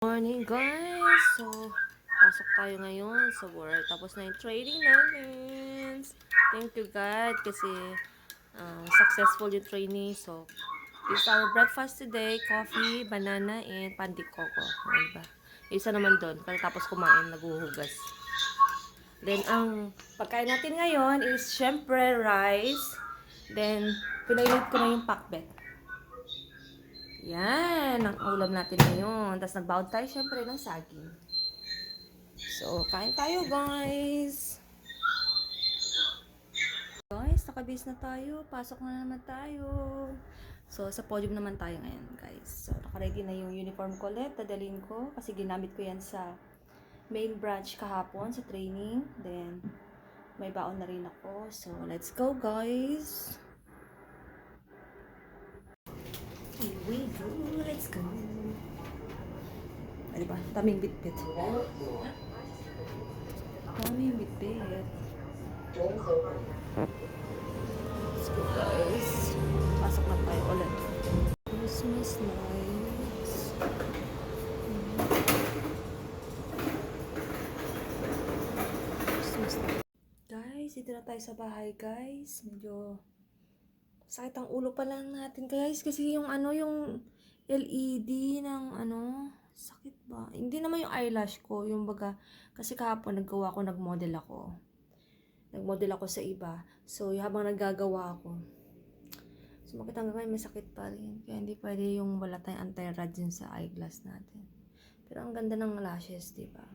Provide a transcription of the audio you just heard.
Morning guys! So, pasok tayo ngayon sa work. Tapos na yung training namin. Thank you God kasi successful yung training. So, this is our breakfast today. Coffee, banana, and pandikoko. Diba? Isa naman doon. Tapos kumain, naguhugas. Then, ang pagkain natin ngayon is syempre rice. Then, pinainit ko na yung pakbet. Yan, ang ulam natin ngayon. Tapos nagbaon tayo syempre ng saging. So, kain tayo guys. Guys, nakabase na tayo. Pasok na naman tayo. So, sa podium naman tayo ngayon guys. So, nakaready na yung uniform ko ulit. Dadalhin ko kasi ginamit ko yan sa main branch kahapon sa training. Then, may baon na rin ako. So, let's go guys. Here we go. Let's go. Ay, diba? Daming bit-bit. Daming bit-bit. Let's go guys. Pasok na tayo ulit. Christmas lights. Christmas lights. Guys, dito na tayo sa bahay guys. Medyo sakit ang ulo pa lang natin guys. Kasi yung yung LED ng sakit ba? Hindi naman yung eyelash ko. Yung baga, kasi kahapon nagmodel ako. Nagmodel ako sa iba. So, habang naggagawa ako, sumakit hanggang ngayon, may sakit pa rin. Kaya hindi pwede yung wala tayong anti-rad sa eyeglass natin. Pero ang ganda ng lashes, diba?